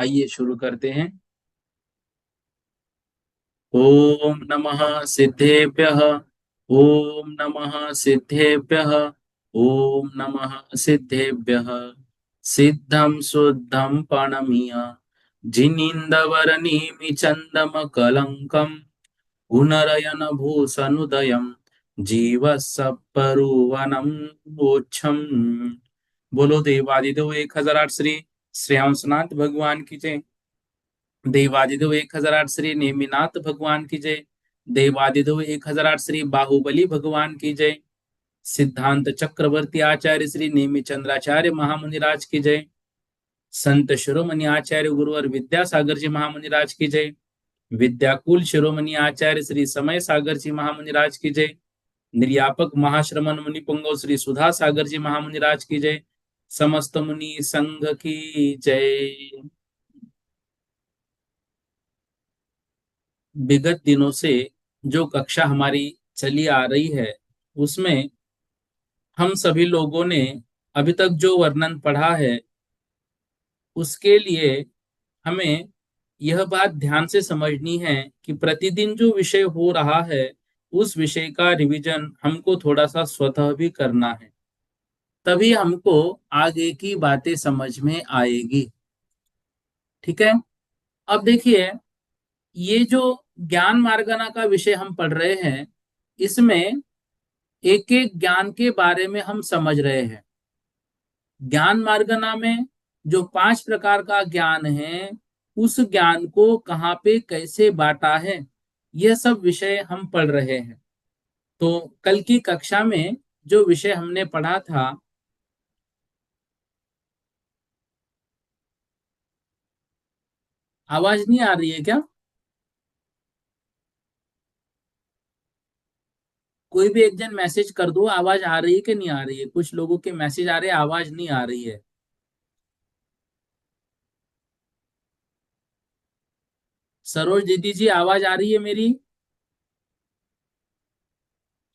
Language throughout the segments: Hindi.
आइए शुरू करते हैं। ओम नमः सिद्धेभ्यः। ओम नमः सिद्धेभ्यः। ओम नमः सिद्धेभ्यः। सिद्धं शुद्धं प्रणमीय जिनीन्द्रवरनीमि चन्दमकलङ्कम् गुणरयन भूषणुदयं जीवसपरुवनं मोक्षम्। बोलो देवादिदेव 1008 श्री हंसनाथ भगवान की जय। देवादिदेव 1008 श्री नेमिनाथ भगवान की जय। देवादिदेव 1008 श्री बाहुबली भगवान की जय। सिद्धांत चक्रवर्ती आचार्य श्री नेमि चंद्राचार्य महामुनिराज की जय। संत शिरोमणि आचार्य गुरुवर विद्यासागर जी महामुनिराज की जय। विद्याकुल शिरोमणि आचार्य श्री समय सागर जी महामुनिराज की जय। निर्यापक महाश्रमण मुनि पुंगव श्री सुधा सागर जी महामुनिराज की जय। समस्त मुनि संघ की जय। विगत दिनों से जो कक्षा हमारी चली आ रही है, उसमें हम सभी लोगों ने अभी तक जो वर्णन पढ़ा है, उसके लिए हमें यह बात ध्यान से समझनी है कि प्रतिदिन जो विषय हो रहा है, उस विषय का रिवीजन हमको थोड़ा सा स्वतः भी करना है, तभी हमको आगे की बातें समझ में आएगी। ठीक है। अब देखिए, ये जो ज्ञान मार्गना का विषय हम पढ़ रहे हैं, इसमें एक एक ज्ञान के बारे में हम समझ रहे हैं। ज्ञान मार्गना में जो 5 प्रकार का ज्ञान है, उस ज्ञान को कहाँ पे कैसे बांटा है, यह सब विषय हम पढ़ रहे हैं। तो कल की कक्षा में जो विषय हमने पढ़ा था, आवाज नहीं आ रही है क्या? कोई भी एक जन मैसेज कर दो, आवाज आ रही है कि नहीं आ रही है। कुछ लोगों के मैसेज आ रहे हैं, आवाज नहीं आ रही है। सरोज दीदी जी, आवाज आ रही है मेरी?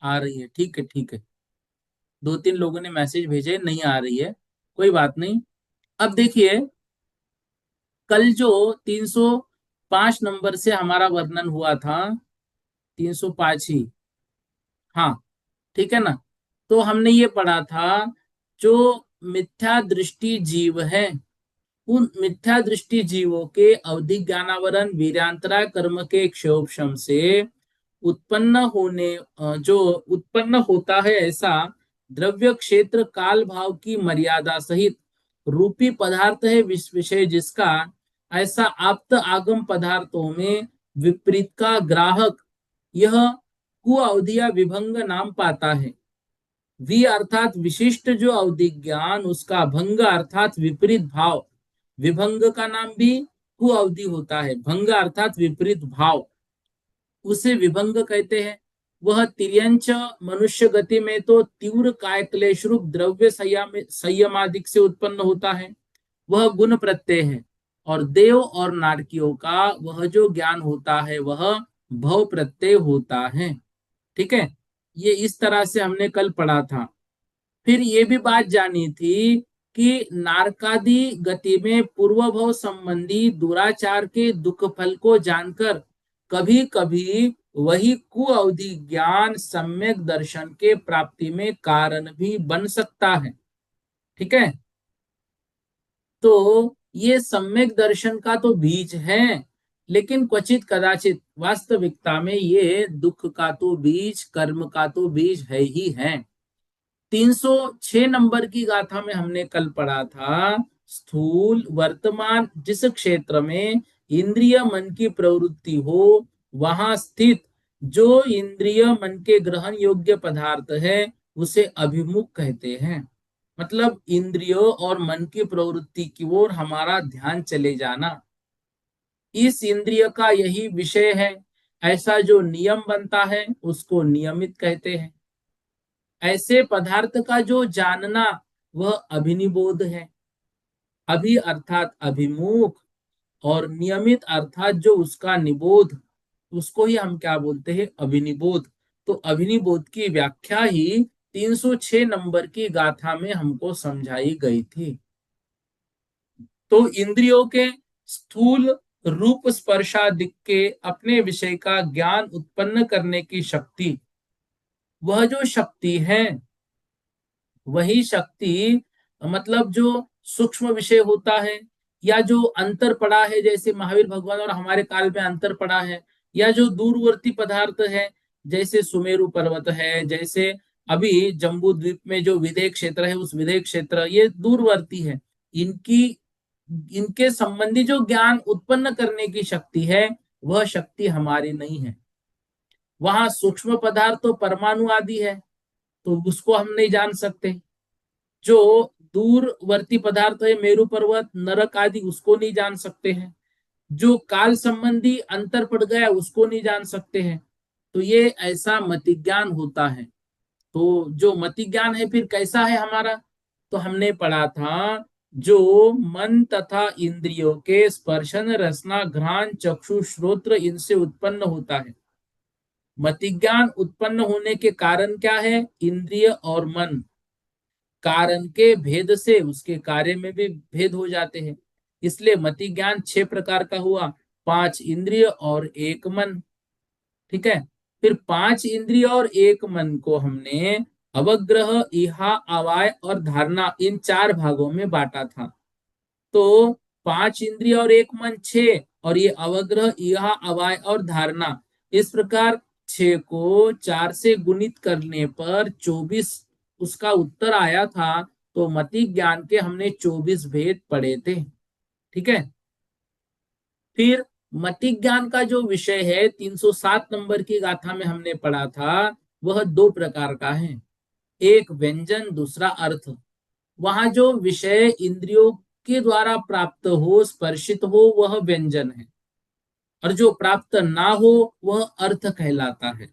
आ रही है, ठीक है ठीक है। 2-3 लोगों ने मैसेज भेजे, नहीं आ रही है, कोई बात नहीं। अब देखिए, कल जो 305 नंबर से हमारा वर्णन हुआ था, 305 ही, हाँ, ठीक है ना। तो हमने ये पढ़ा था, जो मिथ्या दृष्टि जीव है, उन मिथ्या दृष्टि जीवों के अवधि ज्ञानावरण वीर्यांतरा कर्म के क्षोभशम से जो उत्पन्न होता है, ऐसा द्रव्य क्षेत्र काल भाव की मर्यादा सहित रूपी पदार्थ है विषय जिसका, ऐसा आप्त आगम पदार्थों में विपरीत का ग्राहक यह कुअवधिया विभंग नाम पाता है। वि अर्थात विशिष्ट जो अवधि ज्ञान, उसका भंग अर्थात विपरीत भाव, विभंग का नाम भी कुअवधि होता है, भंग अर्थात विपरीत भाव, उसे विभंग कहते हैं। वह तिर्यंच मनुष्य गति में तो तीव्र काय क्लेश रूप द्रव्य संयमादिक से उत्पन्न होता है, वह गुण प्रत्यय है। और देव और नारकियों का वह जो ज्ञान होता है, वह भव प्रत्यय होता है। ठीक है। ये इस तरह से हमने कल पढ़ा था। फिर ये भी बात जानी थी कि नारकादि गति में पूर्व भव संबंधी दुराचार के दुख फल को जानकर कभी कभी वही कुअवधि ज्ञान सम्यक दर्शन के प्राप्ति में कारण भी बन सकता है। ठीक है। तो ये सम्यक दर्शन का तो बीज है, लेकिन क्वचित कदाचित वास्तविकता में ये दुख का तो बीज, कर्म का तो बीज है ही है। 306 नंबर की गाथा में हमने कल पढ़ा था, स्थूल वर्तमान जिस क्षेत्र में इंद्रिय मन की प्रवृत्ति हो, वहां स्थित जो इंद्रिय मन के ग्रहण योग्य पदार्थ है, उसे अभिमुख कहते हैं। मतलब इंद्रियों और मन की प्रवृत्ति की ओर हमारा ध्यान चले जाना, इस इंद्रिय का यही विषय है। ऐसा जो नियम बनता है, उसको नियमित कहते हैं। ऐसे पदार्थ का जो जानना, वह अभिनिबोध है। अभि अर्थात अभिमुख, और नियमित अर्थात जो उसका निबोध, उसको ही हम क्या बोलते हैं, अभिनिबोध। तो अभिनिबोध की व्याख्या ही 306 नंबर की गाथा में हमको समझाई गई थी। तो इंद्रियों के स्थूल रूप स्पर्शादिक के अपने विषय का ज्ञान उत्पन्न करने की शक्ति, वह जो शक्ति है, वही शक्ति, मतलब जो सूक्ष्म विषय होता है, या जो अंतर पड़ा है, जैसे महावीर भगवान और हमारे काल में अंतर पड़ा है, या जो दूरवर्ती पदार्थ है, जैसे सुमेरु पर्वत है, जैसे अभी जम्बू द्वीप में जो विदेह क्षेत्र है, उस विदेह क्षेत्र ये दूरवर्ती है। इनकी इनके संबंधी जो ज्ञान उत्पन्न करने की शक्ति है, वह शक्ति हमारी नहीं है। वहां सूक्ष्म पदार्थ तो परमाणु आदि है, तो उसको हम नहीं जान सकते। जो दूरवर्ती पदार्थ है, मेरु पर्वत, नरक आदि, उसको नहीं जान सकते हैं। जो काल संबंधी अंतर पड़ गया, उसको नहीं जान सकते हैं। तो ये ऐसा मति ज्ञान होता है। तो जो मति ज्ञान है फिर कैसा है हमारा, तो हमने पढ़ा था जो मन तथा इंद्रियों के स्पर्शन रसना घ्राण चक्षु श्रोत्र इनसे उत्पन्न होता है। मति ज्ञान उत्पन्न होने के कारण क्या है, इंद्रिय और मन, कारण के भेद से उसके कार्य में भी भेद हो जाते हैं। इसलिए मति ज्ञान 6 प्रकार का हुआ, 5 इंद्रिय और 1 मन। ठीक है। फिर 5 इंद्रिय और 1 मन को हमने अवग्रह इहा अवाय और धारणा इन 4 भागों में बांटा था। तो 5 इंद्रिय और 1 मन 6, और ये अवग्रह इहा अवाय और धारणा, इस प्रकार 6 को 4 से गुणित करने पर 24 उसका उत्तर आया था। तो मति ज्ञान के हमने 24 भेद पढ़े थे। ठीक है। फिर मति ज्ञान का जो विषय है 307 नंबर की गाथा में हमने पढ़ा था, वह 2 प्रकार का है, एक व्यंजन दूसरा अर्थ। वहां जो विषय इंद्रियों के द्वारा प्राप्त हो स्पर्शित हो वह व्यंजन है, और जो प्राप्त ना हो वह अर्थ कहलाता है।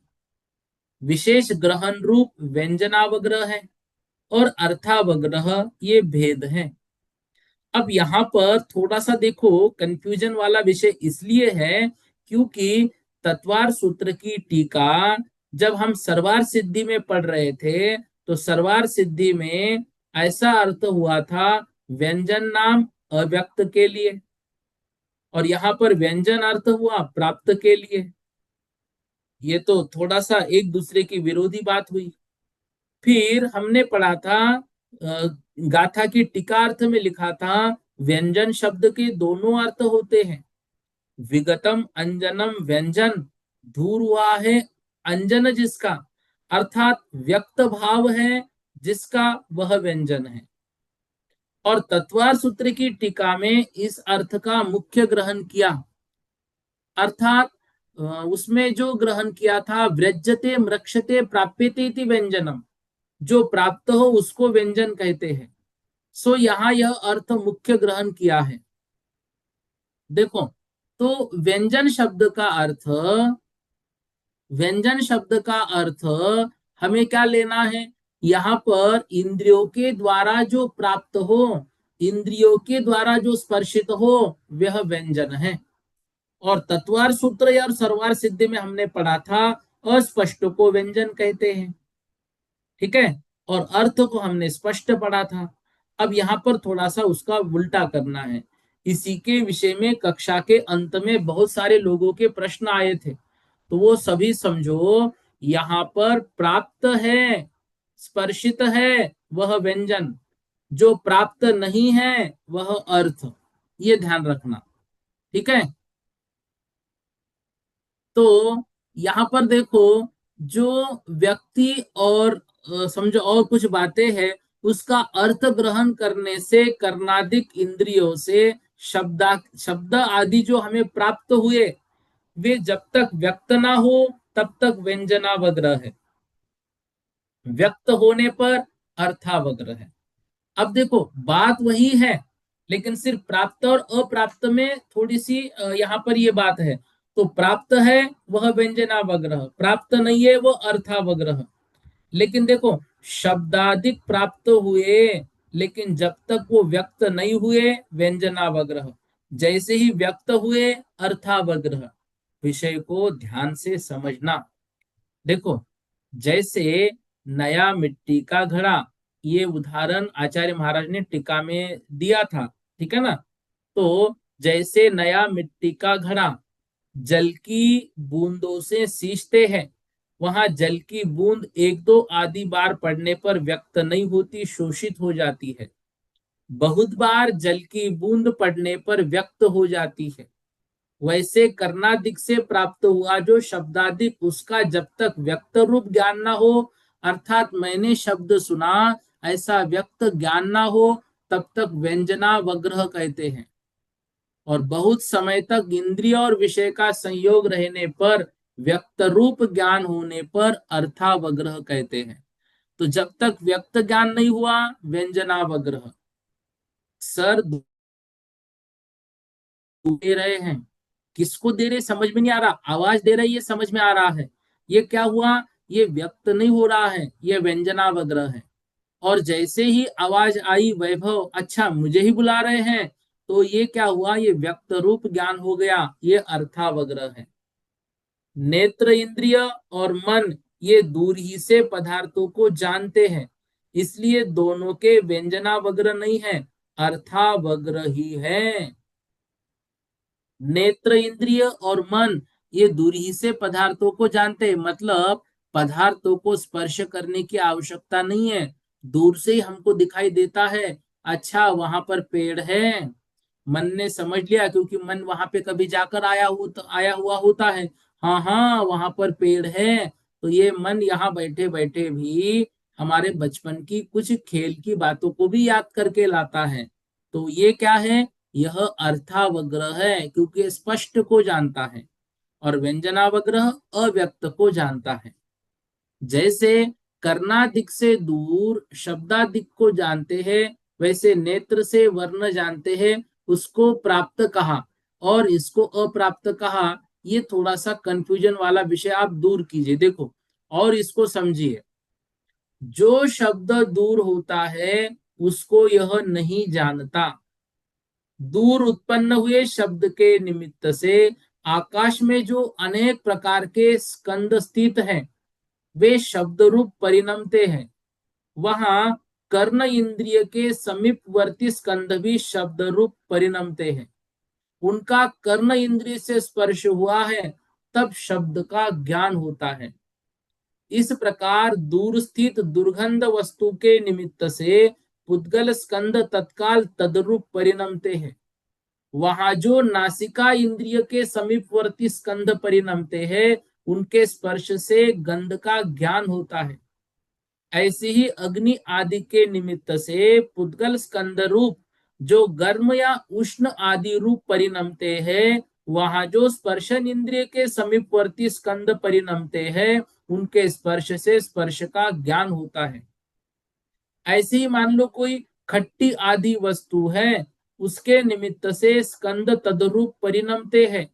विशेष ग्रहण रूप व्यंजनावग्रह है और अर्थावग्रह ये भेद है। अब यहाँ पर थोड़ा सा देखो कंफ्यूजन वाला विषय इसलिए है क्योंकि तत्वार सूत्र की टीका जब हम सर्वार सिद्धि में पढ़ रहे थे, तो सर्वार सिद्धि में ऐसा अर्थ हुआ था व्यंजन नाम अव्यक्त के लिए, और यहाँ पर व्यंजन अर्थ हुआ प्राप्त के लिए। ये तो थोड़ा सा एक दूसरे की विरोधी बात हुई। फिर हमने पढ़ा था गाथा की टीका अर्थ में लिखा था व्यंजन शब्द के दोनों अर्थ होते हैं, विगतम अंजनम व्यंजन, दूर हुआ है अंजन जिसका, अर्थात व्यक्त भाव है जिसका वह व्यंजन है। और तत्वार सूत्र की टीका में इस अर्थ का मुख्य ग्रहण किया, अर्थात उसमें जो ग्रहण किया था व्रजते मृक्षते प्राप्यते इति व्यंजनम, जो प्राप्त हो उसको व्यंजन कहते हैं। सो यहाँ यह अर्थ मुख्य ग्रहण किया है। देखो, तो व्यंजन शब्द का अर्थ हमें क्या लेना है, यहाँ पर इंद्रियों के द्वारा जो प्राप्त हो, इंद्रियों के द्वारा जो स्पर्शित हो वह व्यंजन है। और तत्वार सूत्र या सर्वार सिद्धि में हमने पढ़ा था अस्पष्ट को व्यंजन कहते हैं। ठीक है। और अर्थ को हमने स्पष्ट पढ़ा था। अब यहाँ पर थोड़ा सा उसका उल्टा करना है। इसी के विषय में कक्षा के अंत में बहुत सारे लोगों के प्रश्न आए थे, तो वो सभी समझो, यहाँ पर प्राप्त है स्पर्शित है वह व्यंजन, जो प्राप्त नहीं है वह अर्थ, ये ध्यान रखना। ठीक है। तो यहाँ पर देखो, जो व्यक्ति और समझो और कुछ बातें हैं, उसका अर्थ ग्रहण करने से कर्णादिक इंद्रियों से शब्द आदि जो हमें प्राप्त हुए, वे जब तक व्यक्त ना हो तब तक व्यंजनावग्रह है, व्यक्त होने पर अर्थावग्रह है। अब देखो बात वही है, लेकिन सिर्फ प्राप्त और अप्राप्त में थोड़ी सी यहाँ पर ये बात है। तो प्राप्त है वह व्यंजनावग्रह, प्राप्त नहीं है वह अर्थावग्रह। लेकिन देखो, शब्दादिक प्राप्त हुए, लेकिन जब तक वो व्यक्त नहीं हुए व्यंजनावग्रह, जैसे ही व्यक्त हुए अर्थावग्रह। विषय को ध्यान से समझना। देखो, जैसे नया मिट्टी का घड़ा, ये उदाहरण आचार्य महाराज ने टीका में दिया था। ठीक है ना। तो जैसे नया मिट्टी का घड़ा जल की बूंदों से सींचते हैं, वहां जल की बूंद एक दो आदि बार पड़ने पर व्यक्त नहीं होती, शोषित हो जाती है। बहुत बार जल की बूंद पड़ने पर व्यक्त हो जाती है। वैसे कर्णादिक से प्राप्त हुआ जो शब्दादिक, उसका जब तक व्यक्त रूप ज्ञान ना हो, अर्थात मैंने शब्द सुना ऐसा व्यक्त ज्ञान ना हो, तब तक व्यंजनावग्रह कहते हैं। और बहुत समय तक इंद्रिय और विषय का संयोग रहने पर, व्यक्त रूप ज्ञान होने पर अर्थावग्रह कहते हैं। तो जब तक व्यक्त ज्ञान नहीं हुआ व्यंजनावग्रह। सर दे रहे हैं, किसको दे रहे समझ में नहीं आ रहा, आवाज दे रही है समझ में आ रहा है। ये क्या हुआ, ये व्यक्त नहीं हो रहा है, ये व्यंजनावग्रह है। और जैसे ही आवाज आई वैभव, अच्छा मुझे ही बुला रहे हैं, तो ये क्या हुआ, ये व्यक्त रूप ज्ञान हो गया, ये अर्थावग्रह है। नेत्र इंद्रिय और मन ये दूर ही से पदार्थों को जानते हैं, इसलिए दोनों के व्यंजनावग्रह नहीं है, अर्थावग्रह ही है। नेत्र इंद्रिय और मन ये दूर ही से पदार्थों को जानते हैं, मतलब पदार्थों को स्पर्श करने की आवश्यकता नहीं है, दूर से ही हमको दिखाई देता है। अच्छा वहां पर पेड़ है, मन ने समझ लिया, क्योंकि मन वहां पे कभी जाकर आया हुआ होता है। हाँ हाँ वहां पर पेड़ है, तो ये मन यहाँ बैठे बैठे भी हमारे बचपन की कुछ खेल की बातों को भी याद करके लाता है। तो ये क्या है, यह अर्थावग्रह है, क्योंकि स्पष्ट को जानता है। और व्यंजनावग्रह अव्यक्त को जानता है। जैसे कर्णादिक से दूर शब्दादिक को जानते हैं, वैसे नेत्र से वर्ण जानते हैं, उसको प्राप्त कहा और इसको अप्राप्त कहा। ये थोड़ा सा कंफ्यूजन वाला विषय आप दूर कीजिए, देखो और इसको समझिए। जो शब्द दूर होता है उसको यह नहीं जानता। दूर उत्पन्न हुए शब्द के निमित्त से आकाश में जो अनेक प्रकार के स्कंद स्थित हैं, वे शब्द रूप परिणमते हैं। वहां कर्ण इंद्रिय के समीपवर्ती स्कंद भी शब्द रूप परिणमते हैं। उनका कर्ण इंद्रिय से स्पर्श हुआ है, तब शब्द का ज्ञान होता है। इस प्रकार दूर स्थित दुर्गंध वस्तु के निमित्त से पुद्गल स्कंद तत्काल तद्रूप परिणमते हैं। वहां जो नासिका इंद्रिय के समीपवर्ती स्कंद परिणमते हैं, उनके स्पर्श से गंध का ज्ञान होता है। ऐसे ही अग्नि आदि के निमित्त से पुद्गल स्कंद रूप जो गर्म या उष्ण आदि रूप परिणमते हैं, वहां जो स्पर्शन इंद्रिय के समीपवर्ती स्कंद परिणमते हैं, उनके स्पर्श से स्पर्श का ज्ञान होता है। ऐसे ही मान लो कोई खट्टी आदि वस्तु है, उसके निमित्त से स्कंद तद्रूप परिणमते हैं।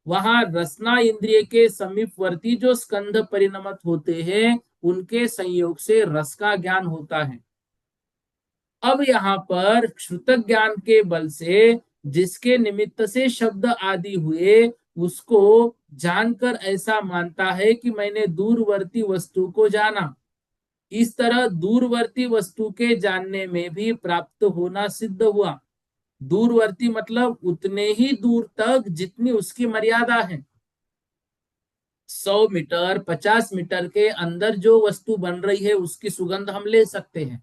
वहां रसना इंद्रिय के समीपवर्ती जो स्कंद परिणमत होते हैं, उनके संयोग से रस का ज्ञान होता है। अब यहाँ पर श्रुत ज्ञान के बल से जिसके निमित्त से शब्द आदि हुए, उसको जानकर ऐसा मानता है कि मैंने दूरवर्ती वस्तु को जाना। इस तरह दूरवर्ती वस्तु के जानने में भी प्राप्त होना सिद्ध हुआ। दूरवर्ती मतलब उतने ही दूर तक जितनी उसकी मर्यादा है। 100 मीटर 50 मीटर के अंदर जो वस्तु बन रही है उसकी सुगंध हम ले सकते हैं।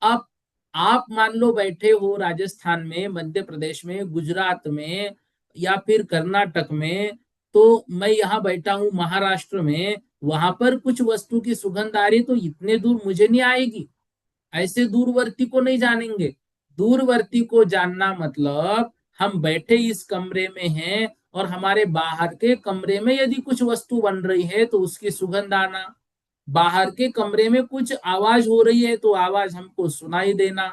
अब आप मान लो बैठे हो राजस्थान में, मध्य प्रदेश में, गुजरात में या फिर कर्नाटक में, तो मैं यहाँ बैठा हूँ महाराष्ट्र में, वहां पर कुछ वस्तु की सुगंध आ रही, तो इतने दूर मुझे नहीं आएगी। ऐसे दूरवर्ती को नहीं जानेंगे। दूरवर्ती को जानना मतलब हम बैठे इस कमरे में हैं और हमारे बाहर के कमरे में यदि कुछ वस्तु बन रही है तो उसकी सुगंध आना। बाहर के कमरे में कुछ आवाज हो रही है तो आवाज हमको सुनाई देना।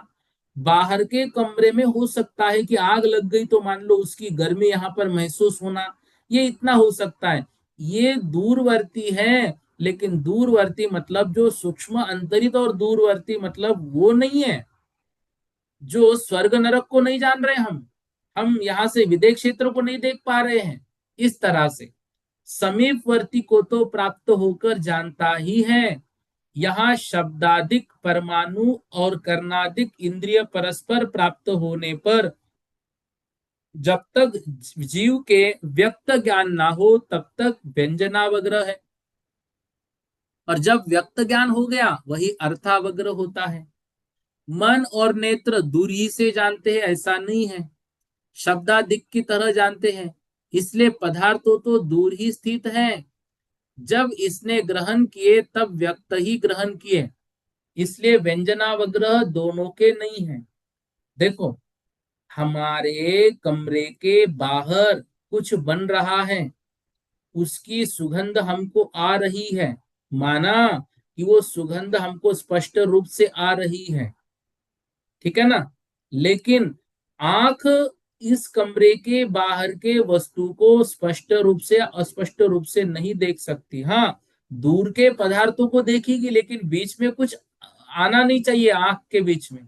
बाहर के कमरे में हो सकता है कि आग लग गई तो मान लो उसकी गर्मी यहाँ पर महसूस होना, ये इतना हो सकता है। ये दूरवर्ती है, लेकिन दूरवर्ती मतलब जो सूक्ष्म अंतरित, और दूरवर्ती मतलब वो नहीं है जो स्वर्ग नरक को नहीं जान रहे हम यहाँ से विदेश क्षेत्र को नहीं देख पा रहे हैं। इस तरह से समीपवर्ती को तो प्राप्त होकर जानता ही है। यहाँ शब्दादिक परमाणु और कर्णादिक इंद्रिय परस्पर प्राप्त होने पर जब तक जीव के व्यक्त ज्ञान ना हो तब तक व्यंजनावग्रह है, और जब व्यक्त ज्ञान हो गया वही अर्थावग्रह होता है। मन और नेत्र दूर ही से जानते हैं ऐसा नहीं है, शब्दादिक की तरह जानते हैं, इसलिए पदार्थों तो दूर ही स्थित है। जब इसने ग्रहण किए तब व्यक्त ही ग्रहण किए, इसलिए व्यंजनावग्रह दोनों के नहीं है। देखो हमारे कमरे के बाहर कुछ बन रहा है, उसकी सुगंध हमको आ रही है, माना कि वो सुगंध हमको स्पष्ट रूप से आ रही है, ठीक है ना। लेकिन आंख इस कमरे के बाहर के वस्तु को स्पष्ट रूप से अस्पष्ट रूप से नहीं देख सकती। हाँ, दूर के पदार्थों को देखेगी लेकिन बीच में कुछ आना नहीं चाहिए आंख के बीच में।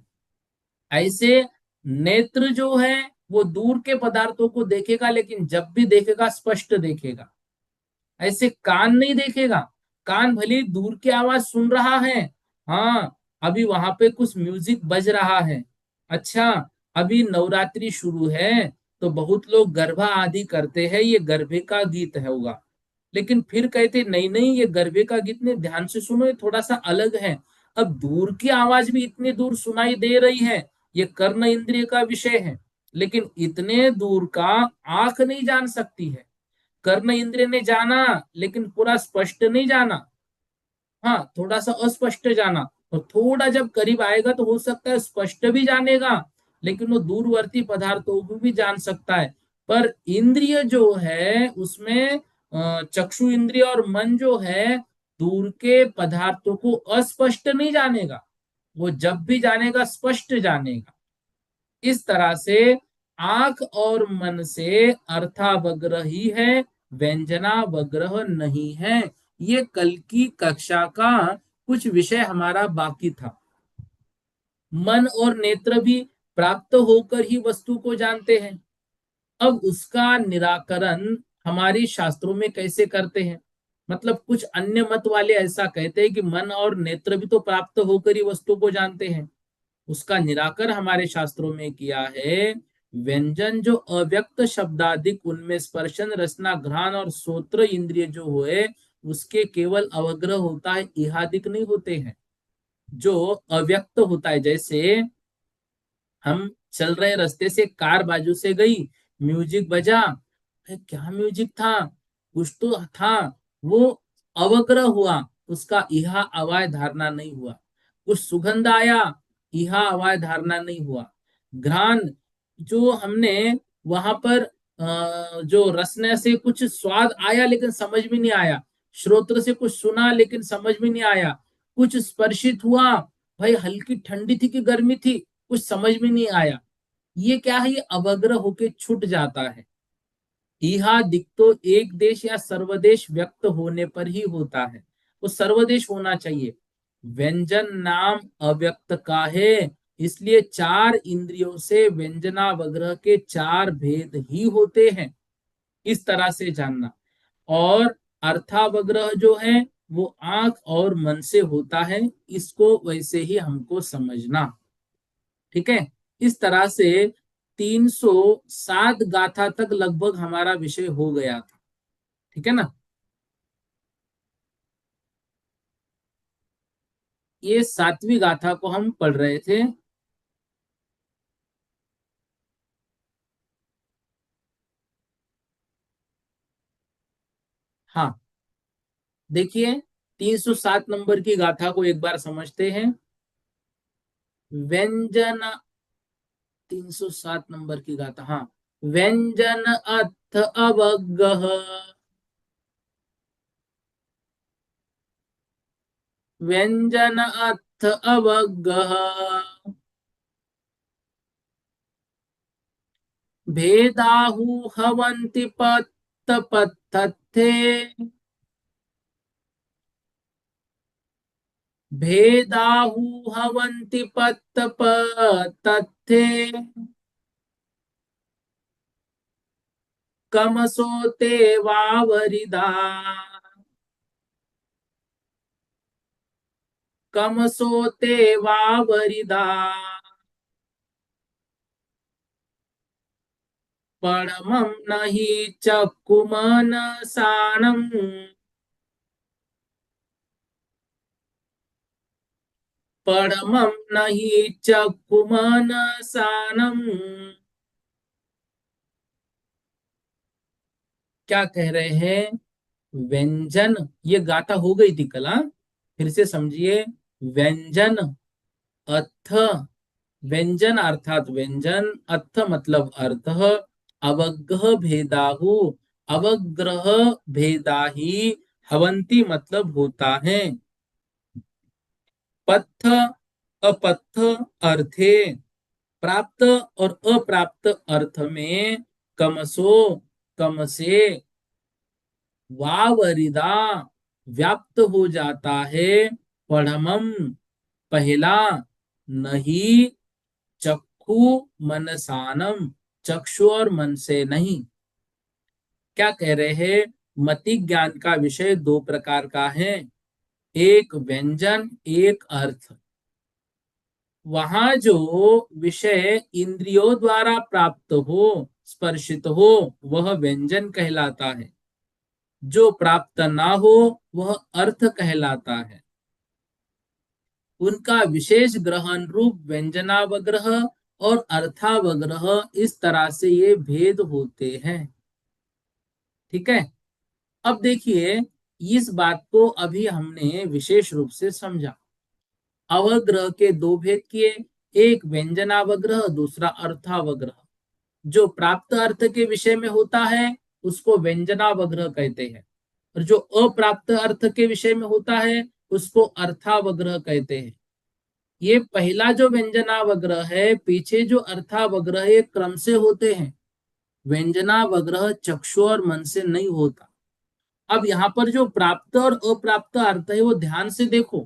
ऐसे नेत्र जो है वो दूर के पदार्थों को देखेगा लेकिन जब भी देखेगा स्पष्ट देखेगा। ऐसे कान नहीं देखेगा, कान भले ही दूर की आवाज सुन रहा है, हाँ अभी वहां पे कुछ म्यूजिक बज रहा है, अच्छा अभी नवरात्रि शुरू है तो बहुत लोग गरबा आदि करते हैं, ये गरबे का गीत है होगा। लेकिन फिर कहते नहीं नहीं ये गरबे का गीत नहीं, ध्यान से सुनो ये थोड़ा सा अलग है। अब दूर की आवाज भी इतनी दूर सुनाई दे रही है, ये कर्ण इंद्रिय का विषय है, लेकिन इतने दूर का आंख नहीं जान सकती है। कर्ण इंद्रिय ने जाना लेकिन पूरा स्पष्ट नहीं जाना, हाँ थोड़ा सा अस्पष्ट जाना। और थोड़ा जब करीब आएगा तो हो सकता है स्पष्ट भी जानेगा, लेकिन वो दूरवर्ती पदार्थों को भी जान सकता है। पर इंद्रिय जो है उसमें चक्षु इंद्रिय और मन जो है दूर के पदार्थों को अस्पष्ट नहीं जानेगा, वो जब भी जानेगा स्पष्ट जानेगा। इस तरह से आंख और मन से अर्थावग्रह ही है, व्यंजनावग्रह नहीं है। ये कल की कक्षा का कुछ विषय हमारा बाकी था। मन और नेत्र भी प्राप्त होकर ही वस्तु को जानते हैं। अब उसका निराकरण हमारी शास्त्रों में कैसे करते हैं, मतलब कुछ अन्य मत वाले ऐसा कहते हैं कि मन और नेत्र भी तो प्राप्त होकर ही वस्तु को जानते हैं। उसका निराकर हमारे शास्त्रों में किया है। व्यंजन जो अव्यक्त शब्दादिक उनमें स्पर्शन रसना घ्राण और श्रोत्र इंद्रिय जो हुए उसके केवल अवग्रह होता है, इहादिक नहीं होते हैं। जो अव्यक्त होता है, जैसे हम चल रहे रास्ते से कार बाजू से गई, म्यूजिक बजा, क्या म्यूजिक था, कुछ तो था, वो अवग्रह हुआ, उसका इहा अवाय धारणा नहीं हुआ। कुछ सुगंध आया, इहा अवाय धारणा नहीं हुआ। घ्राण जो हमने वहां पर जो रसने से कुछ स्वाद आया लेकिन समझ में नहीं आया, श्रोत्र से कुछ सुना लेकिन समझ में नहीं आया, कुछ स्पर्शित हुआ, भाई हल्की ठंडी थी कि गर्मी थी कुछ समझ में नहीं आया, ये क्या है, ये अवग्रह होके छूट जाता है। इहा दिक तो एक देश या सर्वदेश व्यक्त होने पर ही होता है, वो सर्वदेश होना चाहिए। व्यंजन नाम अव्यक्त का है, इसलिए चार इंद्रियों से व्यंजनावग्रह के चार भेद ही होते हैं, इस तरह से जानना। और अर्थावग्रह जो है वो आंख और मन से होता है, इसको वैसे ही हमको समझना। ठीक है, इस तरह से 307 गाथा तक लगभग हमारा विषय हो गया था। ठीक है ना। ये 7वीं गाथा को हम पढ़ रहे थे। हाँ, देखिए 307 नंबर की गाथा को एक बार समझते हैं। व्यंजन, 307 नंबर की गाथा, हाँ। व्यंजन अर्थ अवगह, व्यंजन अर्थ अवगह, भेदाहु हवन्ति पत्त पत्थे, भेदाहु हवन्ति पत्त पत्थे, कमसोते वावरिदा, कमसोते वावरिदा, परमं नहि चक्कुमनसानम्, परमं नहि चक्कुमनसानम्। क्या कह रहे हैं, व्यंजन, ये गाथा हो गई थी कल, हाँ? फिर से समझिए। व्यंजन अथ, व्यंजन अर्थात व्यंजन, अथ मतलब अर्थ, अवग्रह भेदाहु, अवग्रह भेदा ही, हवंती मतलब होता है, पथ अपथ अर्थे, प्राप्त और अप्राप्त अर्थ में, कमसो कम से, वावरिदा व्याप्त हो जाता है। पढ़मम, पहला, नहीं, चक्षु मनसानम, चक्षु और मन से नहीं। क्या कह रहे हैं? मति ज्ञान का विषय दो प्रकार का है, एक व्यंजन, एक अर्थ। वहां जो विषय इंद्रियों द्वारा प्राप्त हो, स्पर्शित हो, वह व्यंजन कहलाता है। जो प्राप्त ना हो वह अर्थ कहलाता है। उनका विशेष ग्रहण रूप व्यंजनावग्रह और अर्थावग्रह, इस तरह से ये भेद होते हैं। ठीक है। अब देखिए, इस बात को अभी हमने विशेष रूप से समझा। अवग्रह के दो भेद किए, एक व्यंजनावग्रह, दूसरा अर्थावग्रह। जो प्राप्त अर्थ के विषय में होता है उसको व्यंजनावग्रह कहते हैं, और जो अप्राप्त अर्थ के विषय में होता है उसको अर्थावग्रह कहते हैं। ये पहला जो व्यंजनावग्रह है, पीछे जो अर्थावग्रह है, क्रम से होते हैं। व्यंजनावग्रह चक्षु और मन से नहीं होता। अब यहाँ पर जो प्राप्त और अप्राप्त अर्थ है वो ध्यान से देखो।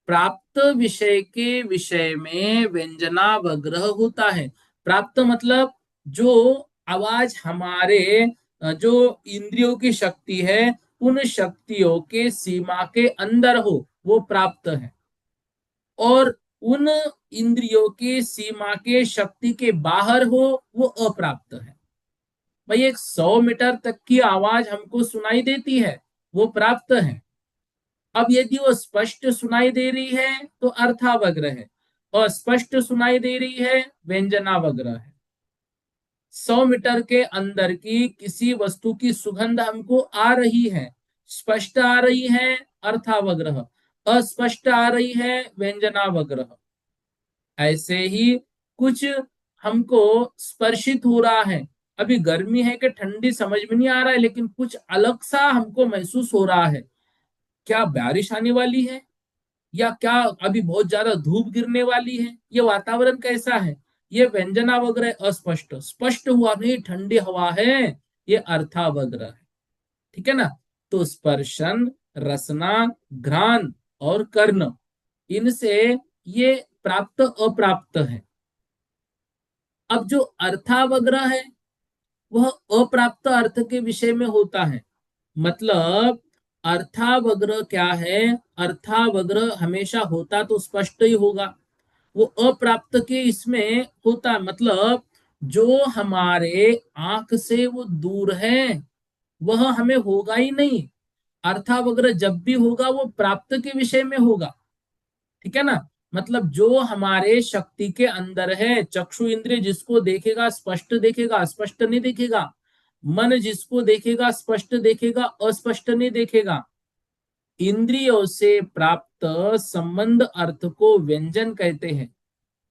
प्राप्त विषय के विषय में व्यंजनावग्रह होता है। प्राप्त मतलब जो आवाज हमारे जो इंद्रियों की शक्ति है उन शक्तियों के सीमा के अंदर हो, वो प्राप्त है। और उन इंद्रियों के सीमा के शक्ति के बाहर हो, वो अप्राप्त है। भाई, एक 100 मीटर तक की आवाज हमको सुनाई देती है, वो प्राप्त है। अब यदि वो स्पष्ट सुनाई दे रही है तो अर्थावग्रह है, और स्पष्ट सुनाई दे रही है व्यंजनावग्रह है। 100 मीटर के अंदर की किसी वस्तु की सुगंध हमको आ रही है, स्पष्ट आ रही है अर्थावग्रह, अस्पष्ट आ रही है व्यंजनावग्रह। ऐसे ही कुछ हमको स्पर्शित हो रहा है, अभी गर्मी है कि ठंडी समझ में नहीं आ रहा है, लेकिन कुछ अलग सा हमको महसूस हो रहा है। क्या बारिश आने वाली है, या क्या अभी बहुत ज्यादा धूप गिरने वाली है, ये वातावरण कैसा है, ये व्यंजनावग्रह अस्पष्ट। स्पष्ट हुआ नहीं, ठंडी हवा है, ये अर्थावग्रह है। ठीक है ना। तो स्पर्शन, रसना, घ्राण और कर्ण, इनसे ये प्राप्त अप्राप्त है। अब जो अर्थावग्रह है वह अप्राप्त अर्थ के विषय में होता है। मतलब अर्थावग्रह क्या है? अर्थावग्रह हमेशा होता तो स्पष्ट ही होगा, वो अप्राप्त के इसमें होता। मतलब जो हमारे आंख से वो दूर है वह हमें होगा ही नहीं। अर्थावग्रह जब भी होगा वो प्राप्त के विषय में होगा। ठीक है ना। मतलब जो हमारे शक्ति के अंदर है, चक्षु इंद्रिय जिसको देखेगा स्पष्ट देखेगा, स्पष्ट नहीं देखेगा। मन जिसको देखेगा स्पष्ट देखेगा, अस्पष्ट नहीं देखेगा। इंद्रियों से प्राप्त संबंध अर्थ को व्यंजन कहते हैं,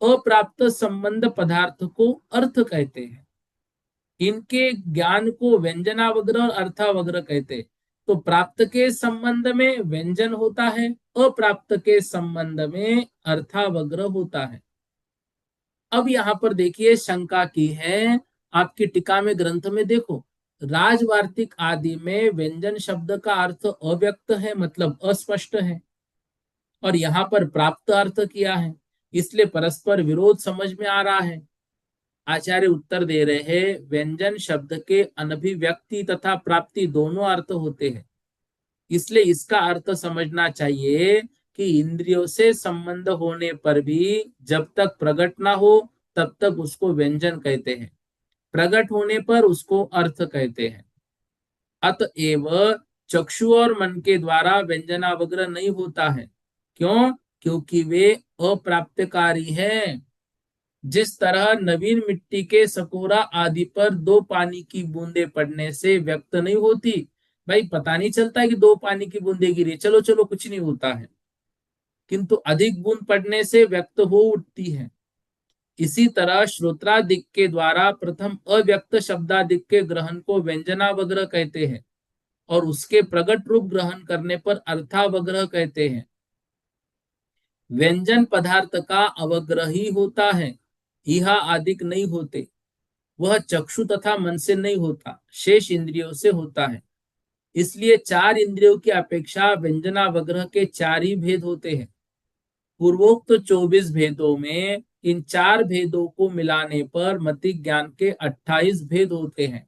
अप्राप्त संबंध पदार्थ को अर्थ कहते हैं। इनके ज्ञान को व्यंजनावग्रह और अर्थावग्रह कहते हैं। तो प्राप्त के संबंध में व्यंजन होता है, अप्राप्त के संबंध में अर्थावग्रह होता है। अब यहां पर देखिए, शंका की है आपकी टीका में, ग्रंथ में देखो, राजवार्तिक आदि में व्यंजन शब्द का अर्थ अव्यक्त है, मतलब अस्पष्ट है, और यहाँ पर प्राप्त अर्थ किया है, इसलिए परस्पर विरोध समझ में आ रहा है। आचार्य उत्तर दे रहे हैं, व्यंजन शब्द के अनभिव्यक्ति तथा प्राप्ति दोनों अर्थ होते हैं, इसलिए इसका अर्थ समझना चाहिए कि इंद्रियों से संबंध होने पर भी जब तक प्रकट ना हो तब तक उसको व्यंजन कहते हैं, प्रकट होने पर उसको अर्थ कहते हैं। अतएव चक्षु और मन के द्वारा व्यंजनावग्रह नहीं होता है। क्यों? क्योंकि वे अप्राप्तकारी हैं। जिस तरह नवीन मिट्टी के सकोरा आदि पर दो पानी की बूंदे पड़ने से व्यक्त नहीं होती, भाई पता नहीं चलता है कि दो पानी की बूंदे गिरी, चलो चलो कुछ नहीं होता है, किंतु अधिक बूंद पड़ने से व्यक्त हो उठती है। इसी तरह श्रोत्रादिक के द्वारा प्रथम अव्यक्त शब्दादिक के ग्रहण को व्यंजनावग्रह कहते हैं, और उसके प्रकट रूप ग्रहण करने पर अर्थावग्रह कहते हैं। व्यंजन पदार्थ का अवग्रह ही होता है, यह आदिक नहीं होते। वह चक्षु तथा मन से नहीं होता, शेष इंद्रियों से होता है। इसलिए चार इंद्रियों की अपेक्षा व्यंजनावग्रह के चार ही भेद होते हैं। पूर्वोक्त तो 24 भेदों में इन चार भेदों को मिलाने पर मति ज्ञान के 28 भेद होते हैं।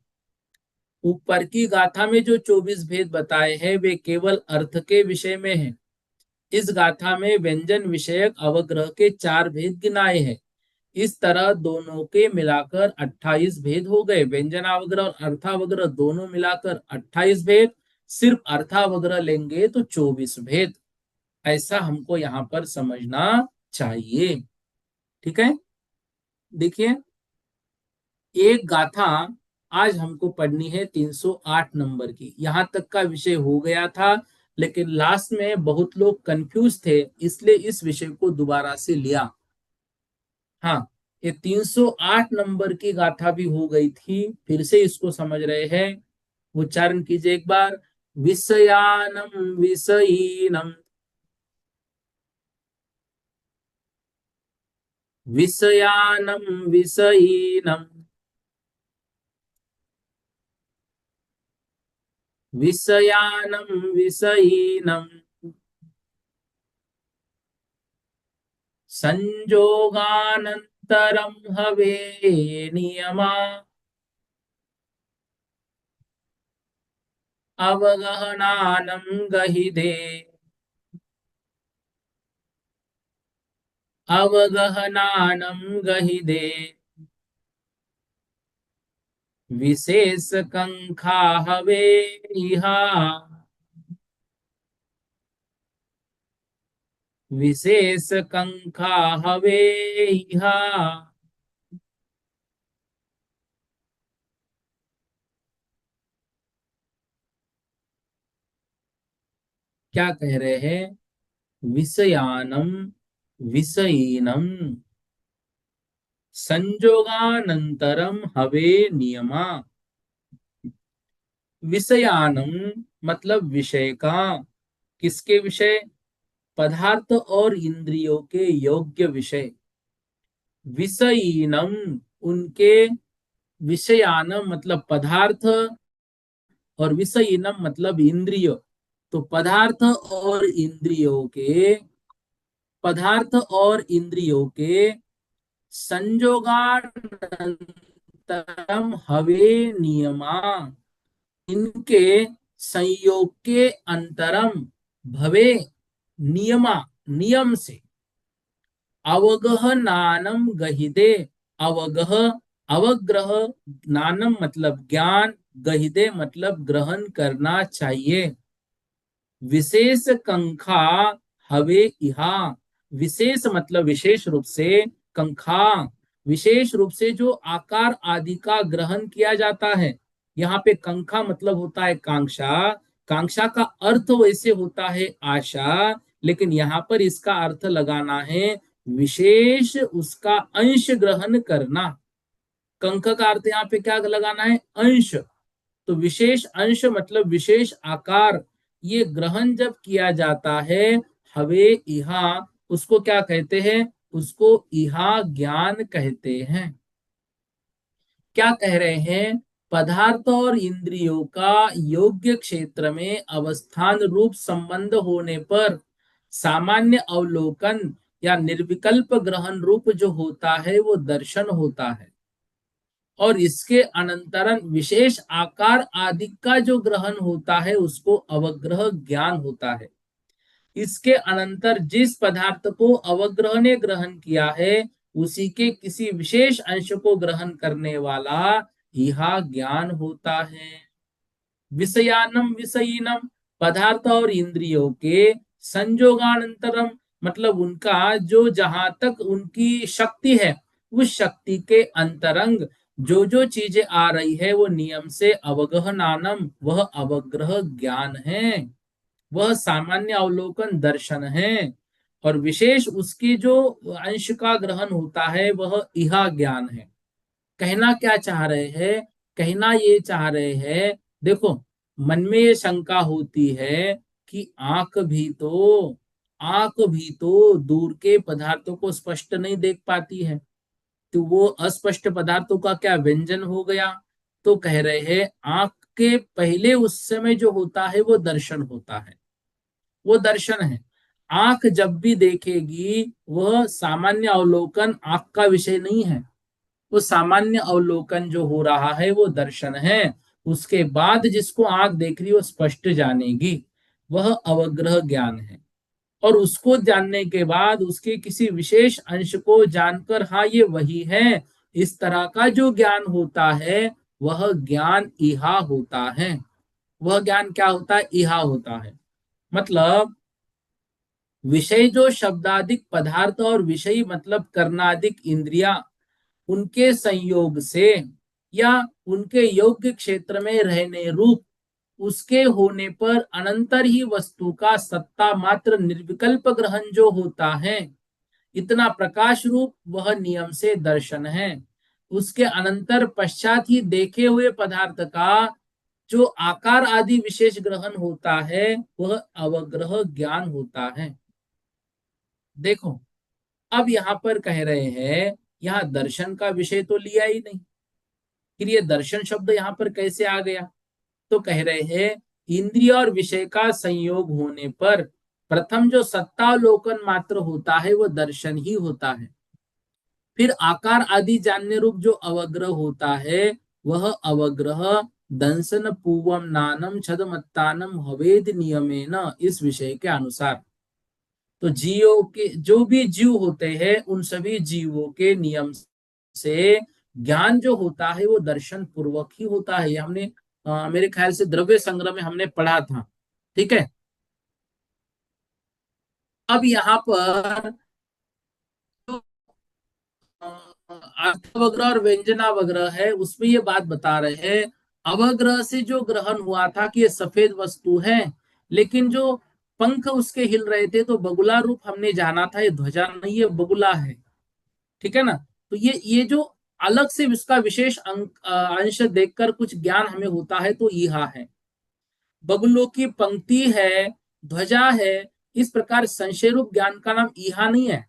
ऊपर की गाथा में जो 24 भेद बताए हैं वे केवल अर्थ के विषय में हैं। इस गाथा में व्यंजन विषयक अवग्रह के चार भेद गिनाए हैं। इस तरह दोनों के मिलाकर 28 भेद हो गए। व्यंजनावग्रह और अर्थावग्रह दोनों मिलाकर 28 भेद, सिर्फ अर्थावग्रह लेंगे तो 24 भेद। ऐसा हमको यहाँ पर समझना चाहिए। ठीक है, देखिए एक गाथा आज हमको पढ़नी है 308 नंबर की। यहां तक का विषय हो गया था, लेकिन लास्ट में बहुत लोग कंफ्यूज थे, इसलिए इस विषय को दोबारा से लिया। हाँ, ये 308 नंबर की गाथा भी हो गई थी, फिर से इसको समझ रहे हैं। उच्चारण कीजिए एक बार। विषयानम विषयीनम, विषयानम विषयीनम, विषयानम विषयीनम, संजोगानन्तरं हवे नियमा, अवगहनानं गहिदे, अवगहनानं गहिदे, विशेष कंखा हवे इहा, विशेष कंखा हवे इहा। क्या कह रहे हैं? विषयानम विषयीनम, संजोगानंतरम हवे नियमा। विषयानम मतलब विषय का। किसके विषय? पदार्थ और इंद्रियों के योग्य विषय। विषयीनम उनके, विषयानम मतलब पदार्थ, और विषयीनम मतलब इंद्रिय। तो पदार्थ और इंद्रियों के संयोगानंतरम हवे नियमा, इनके संयोग के अंतरम भवे नियमा, नियम से। अवगह नानम गहिदे, अवगह अवग्रह, नानम मतलब ज्ञान, गहिदे मतलब ग्रहण करना चाहिए। विशेष कंखा हवे इहा, विशेष मतलब विशेष रूप से, कंखा विशेष रूप से जो आकार आदि का ग्रहण किया जाता है। यहाँ पे कंखा मतलब होता है कांक्षा। कांक्षा का अर्थ वैसे होता है आशा, लेकिन यहाँ पर इसका अर्थ लगाना है विशेष उसका अंश ग्रहण करना। कंख का अर्थ यहाँ पे क्या लगाना है? अंश। तो विशेष अंश मतलब विशेष आकार, ये ग्रहण जब किया जाता है, हवे इहा, उसको क्या कहते हैं? उसको इहा ज्ञान कहते हैं। क्या कह रहे हैं? पदार्थ और इंद्रियों का योग्य क्षेत्र में अवस्थान रूप संबंध होने पर सामान्य अवलोकन या निर्विकल्प ग्रहण रूप जो होता है वो दर्शन होता है। और इसके अनंतरन विशेष आकार आदि का जो ग्रहण होता है उसको अवग्रह ज्ञान होता है। इसके अनंतर जिस पदार्थ को अवग्रह ने ग्रहण किया है उसी के किसी विशेष अंश को ग्रहण करने वाला यह ज्ञान होता है। विषयानम विषयीनम, पदार्थ और इंद्रियों के संजोगानंतरम मतलब उनका जो जहां तक उनकी शक्ति है उस शक्ति के अंतरंग जो जो चीजें आ रही है वो नियम से अवगहनानम वह अवग्रह ज्ञान है, वह सामान्य अवलोकन दर्शन है। और विशेष उसकी जो अंश का ग्रहण होता है वह इहा ज्ञान है। कहना क्या चाह रहे हैं? कहना ये चाह रहे हैं, देखो मन में ये शंका होती है कि आंख भी तो दूर के पदार्थों को स्पष्ट नहीं देख पाती है, तो वो अस्पष्ट पदार्थों का क्या व्यंजन हो गया? तो कह रहे हैं आंख के पहले उस समय जो होता है वो दर्शन होता है, वो दर्शन है। आंख जब भी देखेगी वह सामान्य अवलोकन आंख का विषय नहीं है, वो सामान्य अवलोकन जो हो रहा है वो दर्शन है। उसके बाद जिसको आंख देख रही है वो स्पष्ट जानेगी, वह अवग्रह ज्ञान है। और उसको जानने के बाद उसके किसी विशेष अंश को जानकर हाँ ये वही है, इस तरह का जो ज्ञान होता है वह ज्ञान इहा होता है। वह ज्ञान क्या होता है? इहा होता है। मतलब विषय जो शब्दादिक पदार्थ और विषय मतलब करनादिक इंद्रिया, उनके संयोग से या उनके योग्य क्षेत्र में रहने रूप उसके होने पर अनंतर ही वस्तु का सत्ता मात्र निर्विकल्प ग्रहण जो होता है, इतना प्रकाश रूप वह नियम से दर्शन है। उसके अनंतर पश्चात ही देखे हुए पदार्थ का जो आकार आदि विशेष ग्रहण होता है वह अवग्रह ज्ञान होता है। देखो, अब यहां पर कह रहे हैं, यहां दर्शन का विषय तो लिया ही नहीं, फिर ये दर्शन शब्द यहां पर कैसे आ गया? तो कह रहे हैं इंद्रिय और विषय का संयोग होने पर प्रथम जो सत्तावलोकन मात्र होता है वो दर्शन ही होता है। फिर आकार आदि जानने रूप जो अवग्रह होता है वह अवग्रह दंसन पूवम नानम छदमत्तानम हवेद नियमेन, इस विषय के अनुसार। तो जीवों के जो भी जीव होते हैं उन सभी जीवों के नियम से ज्ञान जो होता है वो दर्शन पूर्वक ही होता है। ये हमने मेरे ख्याल से द्रव्य संग्रह में हमने पढ़ा था। ठीक है। अब यहाँ पर जो अर्थवग्रह और व्यंजनावग्रह है उसमें ये बात बता रहे हैं, अवग्रह से जो ग्रहण हुआ था कि ये सफेद वस्तु है, लेकिन जो पंख उसके हिल रहे थे तो बगुला रूप हमने जाना था, ये ध्वजा नहीं है बगुला है। ठीक है ना। तो ये जो अलग से इसका विशेष अंश देखकर कुछ ज्ञान हमें होता है तो यह है। बगुलों की पंक्ति है, ध्वजा है, इस प्रकार संशय रूप ज्ञान का नाम ईहा नहीं है।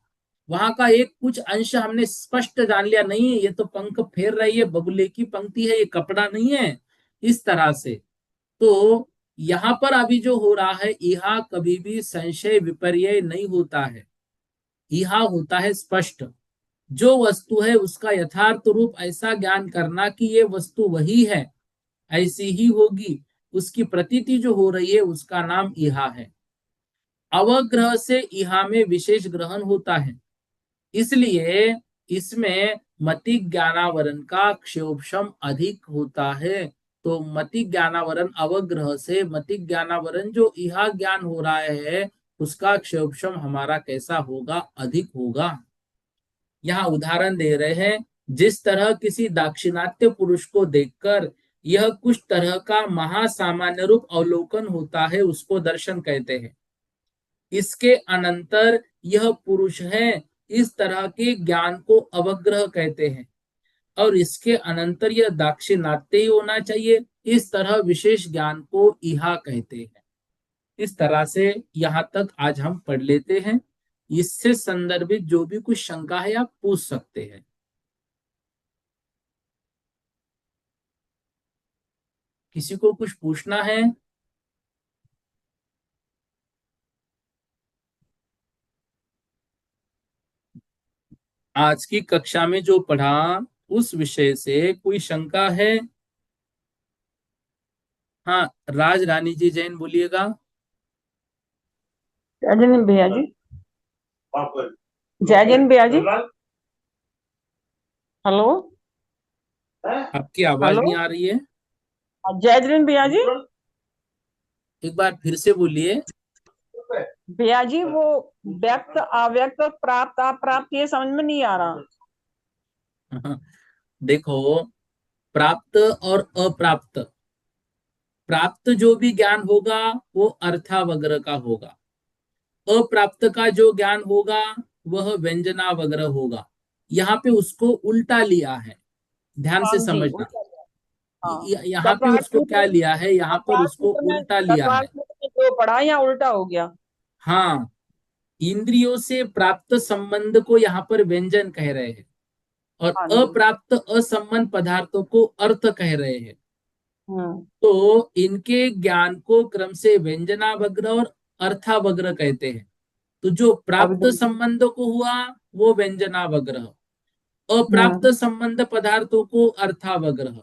वहां का एक कुछ अंश हमने स्पष्ट जान लिया, नहीं ये तो पंख फेर रही है, बगुले की पंक्ति है, ये कपड़ा नहीं है, इस तरह से। तो यहां पर अभी जो हो रहा है, ईहा कभी भी संशय विपर्य नहीं होता है, ईहा होता है स्पष्ट। जो वस्तु है उसका यथार्थ रूप ऐसा ज्ञान करना कि ये वस्तु वही है, ऐसी ही होगी, उसकी प्रतीति जो हो रही है उसका नाम इहा है। अवग्रह से इहा में विशेष ग्रहण होता है, इसलिए इसमें मति ज्ञानावरण का क्षोभम अधिक होता है। तो मति ज्ञानावरण अवग्रह से मति ज्ञानावरण जो इहा ज्ञान हो रहा है उसका क्षोभम हमारा कैसा होगा? अधिक होगा। यहाँ उदाहरण दे रहे हैं, जिस तरह किसी दाक्षिणात्य पुरुष को देखकर यह कुछ तरह का महासामान्य रूप अवलोकन होता है उसको दर्शन कहते हैं। इसके अनंतर यह पुरुष है, इस तरह के ज्ञान को अवग्रह कहते हैं। और इसके अनंतर यह दाक्षिणात्य ही होना चाहिए, इस तरह विशेष ज्ञान को इहा कहते हैं। इस तरह से यहां तक आज हम पढ़ लेते हैं। इससे संदर्भित जो भी कुछ शंका है आप पूछ सकते हैं। किसी को कुछ पूछना है? आज की कक्षा में जो पढ़ा उस विषय से कोई शंका है? हाँ, राज रानी जी जैन बोलिएगा। जय जैन भैया जी। जय जैन भैया जी। हेलो। आपकी आवाज हेलो। नहीं आ रही है, जय जैन भैया जी। एक बार फिर से बोलिए। भैया जी वो व्यक्त अव्यक्त प्राप्त अप्राप्त ये समझ में नहीं आ रहा। देखो, प्राप्त और अप्राप्त, प्राप्त जो भी ज्ञान होगा वो अर्थावग्रह का होगा, अप्राप्त का जो ज्ञान होगा वह व्यंजनावग्रह होगा। यहाँ पे उसको उल्टा लिया है, ध्यान हाँ से जी समझना। उल्टा। हाँ। यहाँ पे उसको दपाठ क्या लिया है? यहाँ पर उसको में उल्टा लिया दपाठ है। में जो पढ़ा या उल्टा हो गया। हाँ, इंद्रियों से प्राप्त संबंध को यहाँ पर व्यंजन कह रहे हैं और हाँ जी। अप्राप्त असंबंध पदार्थों को अर्थ कह रहे हैं। हम्म। तो इनके ज्ञान को क्रम से व्यंजनावग्र और अर्थावग्र कहते हैं। तो जो प्राप्त अभी। संबंध को हुआ वो व्यंजनावग्र, अप्राप्त हम्म। संबंध पदार्थों को अर्थावग्र।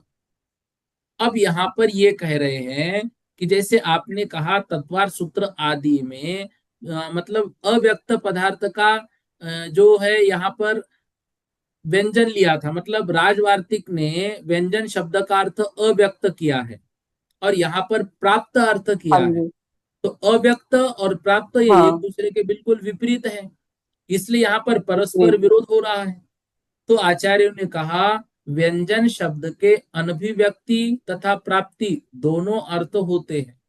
अब यहाँ पर ये कह रहे हैं कि जैसे आपने कहा तत्वार सूत्र आदि में मतलब अव्यक्त पदार्थ का जो है यहाँ पर व्यंजन लिया था, मतलब राजवार्तिक ने व्यंजन शब्द का अर्थ अव्यक्त किया है और यहाँ पर प्राप्त अर्थ हाँ किया है। जी। तो अव्यक्त और प्राप्त ये एक हाँ दूसरे के बिल्कुल विपरीत है, इसलिए यहाँ पर परस्पर जी। विरोध हो रहा है। तो आचार्यों ने कहा व्यंजन शब्द के अनभिव्यक्ति तथा प्राप्ति दोनों अर्थ होते हैं,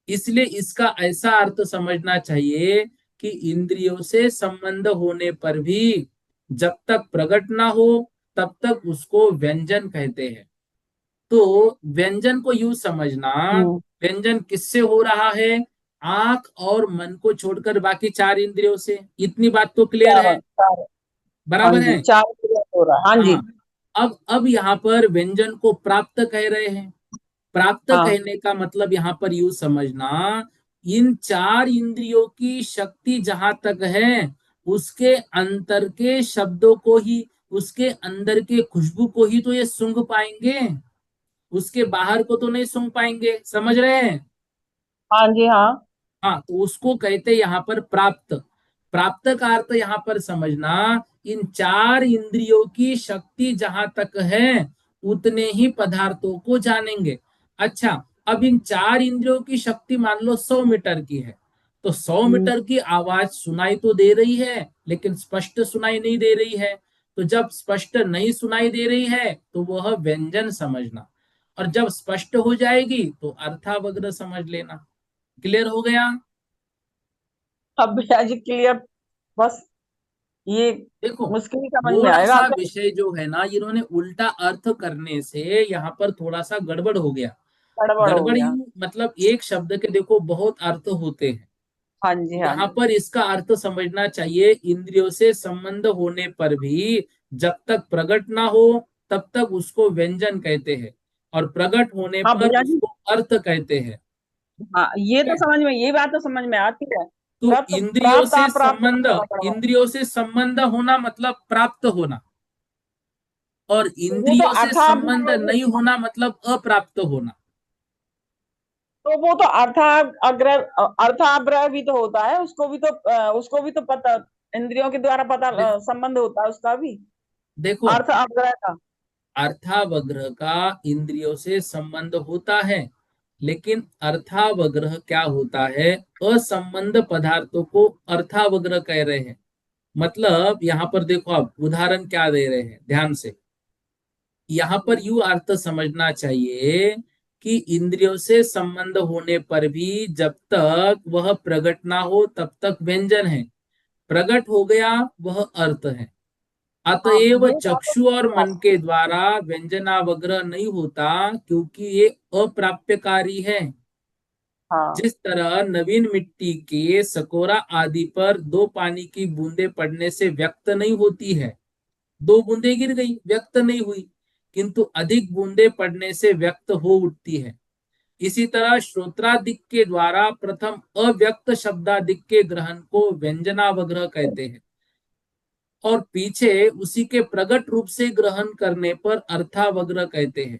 इसलिए इसका ऐसा अर्थ समझना चाहिए कि इंद्रियों से संबंध होने पर भी जब तक प्रकट ना हो तब तक उसको व्यंजन कहते हैं। तो व्यंजन को यूं समझना, हम्म। व्यंजन किससे हो रहा है? आंख और मन को छोड़कर बाकी चार इंद्रियों से। इतनी बात तो क्लियर चार है? चार। हाँ बराबर जी, है? चार क्रिया हो रहा है, हाँ जी। हाँ। अब यहाँ पर व्यंजन को प्राप्त कह रहे हैं। प्राप्त हाँ। कहने का मतलब यहाँ पर यूं समझना, इन चार इंद्रियों की शक्ति जहां तक है उसके अंतर के शब्दों को ही, उसके अंदर के खुशबू को ही तो ये सूंघ पाएंगे, उसके बाहर को तो नहीं सूंघ पाएंगे। समझ रहे हैं? हाँ जी। हाँ। हाँ, तो उसको कहते यहाँ पर प्राप्त। प्राप्त का अर्थ यहाँ पर समझना, इन चार इंद्रियों की शक्ति जहां तक है उतने ही पदार्थों को जानेंगे। अच्छा, अब इन चार इंद्रियों की शक्ति मान लो 100 मीटर की है, तो 100 मीटर की आवाज सुनाई तो दे रही है लेकिन स्पष्ट सुनाई नहीं दे रही है। तो जब स्पष्ट नहीं सुनाई दे रही है तो वह व्यंजन समझना, और जब स्पष्ट हो जाएगी तो अर्थावग्र समझ लेना। क्लियर हो गया? अब भैया जी क्लियर। बस ये देखो, मुश्किल ही समझ में थोड़ा आएगा सा आपको। विषय जो है ना, इन्होंने उल्टा अर्थ करने से यहाँ पर थोड़ा सा गड़बड़ हो गया। गड़बड़ हो गड़बड़ गया। यूं मतलब एक शब्द के देखो बहुत अर्थ होते हैं। हाँ जी। हाँ यहाँ जी। पर इसका अर्थ समझना चाहिए, इंद्रियों से संबंध होने पर भी जब तक प्रकट ना हो तब तक उसको व्यंजन कहते हैं, और प्रकट होने हाँ पर भैया जी। उसको अर्थ कहते हैं। हाँ, ये ठीक तो है? समझ में, ये बात तो समझ में आती है। तो प्राप्त इंद्रियों प्राप्त से अप्राप्त का संबंध, थोड़ा गड़बड़। इंद्रियों से संबंध होना मतलब प्राप्त होना, और तो वो तो इंद्रियों से अर्था संबंध नहीं होना मतलब अप्राप्त होना। तो वो तो अर्थाग्रह भी तो होता है, उसको भी तो पता, इंद्रियों के द्वारा पता देखो, संबंध होता है उसका भी। देखो, अर्थ अग्रह का। अर्थावग्रह का इंद्रियों से संबंध होता है, लेकिन अर्थावग्रह क्या होता है? असंबंध पदार्थों को अर्थावग्रह कह रहे हैं। मतलब यहां पर देखो, आप उदाहरण क्या दे रहे हैं ध्यान से। यहाँ पर यू अर्थ समझना चाहिए कि इंद्रियों से संबंध होने पर भी जब तक वह प्रकट ना हो तब तक व्यंजन है, प्रकट हो गया वह अर्थ है। हाँ, अतएव ये बात तो चक्षु और समझ में मन के द्वारा व्यंजनावग्रह नहीं होता, क्योंकि ये अप्राप्यकारी है। हाँ। जिस तरह नवीन मिट्टी के सकोरा आदि पर दो पानी की बूंदें पड़ने से व्यक्त नहीं होती है, दो बूंदें गिर गई व्यक्त नहीं हुई, किंतु अधिक बूंदें पड़ने से व्यक्त हो उठती है। इसी तरह श्रोत्रादिक के द्वारा प्रथम अव्यक्त शब्दादिक के ग्रहण को व्यंजनावग्रह कहते हैं, और पीछे उसी के प्रगट रूप से ग्रहण करने पर अर्थावग्रह कहते हैं।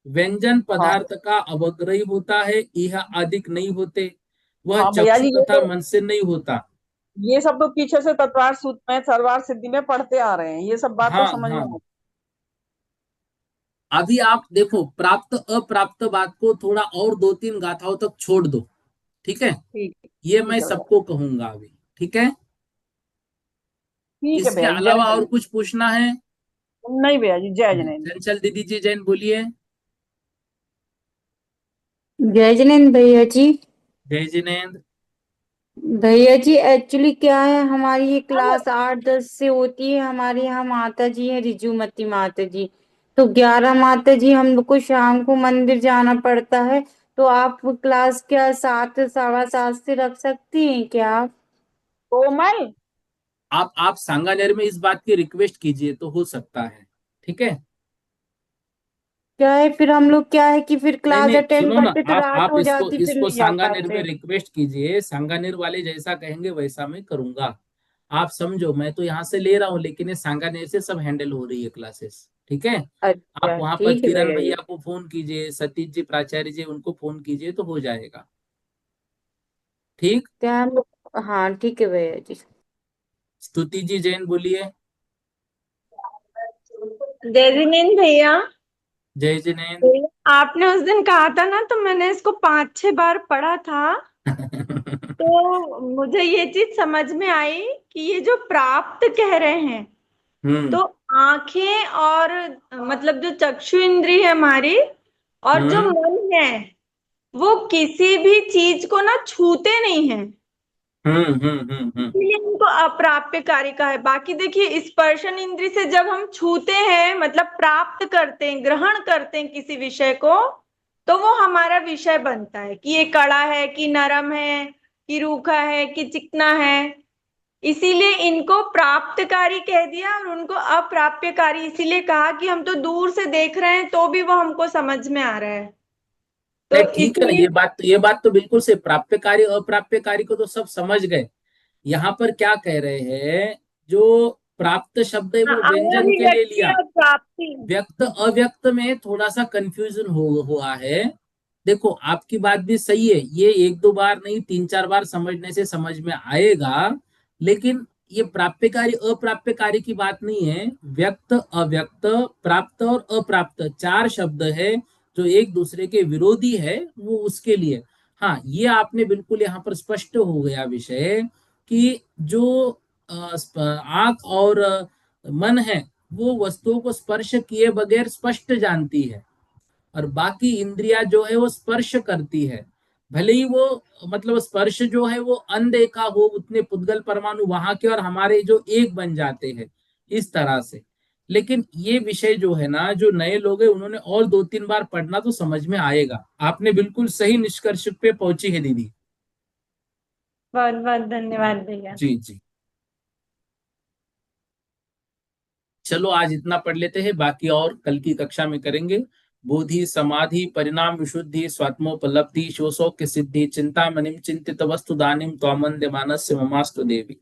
व्यंजन हाँ। पदार्थ का अवग्रही होता है, यह अधिक नहीं होते। वह हाँ भैया चक्षु जी, तथा मन से नहीं होता। ये सब तो पीछे से तत्वार सूत्र में सर्वार सिद्धि में पढ़ते आ रहे हैं, ये सब बात तो हाँ, समझ में हाँ। आती अभी आप देखो, प्राप्त अप्राप्त बात को थोड़ा और दो तीन गाथाओं तक छोड़ दो। ठीक है? है। ठीक। ये मैं ठीक है भैया। सबको कहूंगा अभी। ठीक है? ठीक है इसके भैया जी, जय अलावा और जैन। कुछ पूछना है? नहीं भैया जी, जय जैन। चंचल दीदी जी जैन बोलिए। जय जिनेन्द्र भैया जी। जय जिनेन्द्र। भैया जी एक्चुअली क्या है, हमारी ये अरे, क्लास 8-10 से होती है। हमारे यहाँ माता जी है, रिजुमती माता जी। तो 11 माता जी हम लोग को शाम को मंदिर जाना पड़ता है। तो आप क्लास क्या 7 7:15 से रख सकती हैं क्या आप? कोमल। आप सांगानेर में इस बात की रिक्वेस्ट कीजिए तो हो सकता है। ठीक है? क्या है फिर हम लोग, क्या है कि फिर नहीं क्लास नहीं, अटेंड सुनो ना, करते तो रात आप हो इसको जाती, फिर इसको नहीं जा सांगानेर में पाते। रिक्वेस्ट कीजिए, सांगानेर वाले जैसा कहेंगे वैसा मैं करूंगा। आप समझो, मैं तो यहाँ से ले रहा हूँ, लेकिन ये सांगानेर से सब हैंडल हो रही है क्लासेस, ठीक है। आप अच्छा वहां पर ठीक है किरण भैया जी। भैया को फोन कीजिए, सतीश जी प्राचार्य जी उनको फोन कीजिए, तो हो जाएगा। ठीक। क्या हम लोग, हाँ ठीक है भैया जी। स्तुति जी जैन बोलिए। जय जिनेन्द्र भैया। जय जिनेन्द्र। भैया, आपने उस दिन कहा था ना, तो मैंने इसको 5-6 बार पढ़ा था। तो मुझे ये चीज समझ में आई कि ये जो प्राप्त कह रहे हैं, हम्म। तो आंखें और मतलब जो चक्षु इंद्री है हमारी, और जो हम्म। मन है, वो किसी भी चीज को ना छूते नहीं है। इसलिए इनको अप्राप्य कार्य का है। बाकी देखिए, स्पर्शन इंद्री से जब हम छूते हैं, मतलब प्राप्त करते हैं, ग्रहण करते हैं किसी विषय को, तो वो हमारा विषय बनता है कि ये कड़ा है, कि नरम है, कि रूखा है, कि चिकना है। इसीलिए इनको प्राप्तकारी कह दिया, और उनको अप्राप्यकारी इसीलिए कहा कि हम तो दूर से देख रहे हैं तो भी वो हमको समझ में आ रहा है। तो नहीं ठीक है ना, इसलिए ये बात तो बिल्कुल से, प्राप्य कार्य अप्राप्य कार्य को तो सब समझ गए। यहाँ पर क्या कह रहे हैं, जो प्राप्त शब्द है वो व्यंजन के लिए अभिव्यक्ति लिया, और प्राप्ति। व्यक्त अव्यक्त में थोड़ा सा कंफ्यूजन हुआ है। देखो आपकी बात भी सही है, ये एक दो बार नहीं 3-4 बार समझने से समझ में आएगा। लेकिन ये प्राप्यकारी अप्राप्यकारी की बात नहीं है। व्यक्त अव्यक्त, प्राप्त और अप्राप्त 4 शब्द है जो एक दूसरे के विरोधी है, वो उसके लिए। हाँ, ये आपने बिल्कुल यहाँ पर स्पष्ट हो गया विषय कि जो आंख और मन है वो वस्तुओं को स्पर्श किए बगैर स्पष्ट जानती है, और बाकी इंद्रियां जो है वो स्पर्श करती है। भले ही वो मतलब स्पर्श जो है वो अनदेखा हो, उतने पुद्गल परमाणु वहां के और हमारे जो एक बन जाते हैं इस तरह से। लेकिन ये विषय जो है ना, जो नए लोग हैं उन्होंने और 2-3 बार पढ़ना तो समझ में आएगा। आपने बिल्कुल सही निष्कर्ष पे पहुंची है दीदी। बहुत बहुत धन्यवाद भैया। जी जी। चलो आज इतना पढ़ लेते हैं, बाकी और कल की कक्षा में करेंगे। बोधि समाधि परिणाम विशुद्धि स्वात्मोपलब्धि शोषोक्य सिद्धि चिंतामणिम चिंतित वस्तु दानिम त्वामंद्यमानस्य ममास्तु देवी।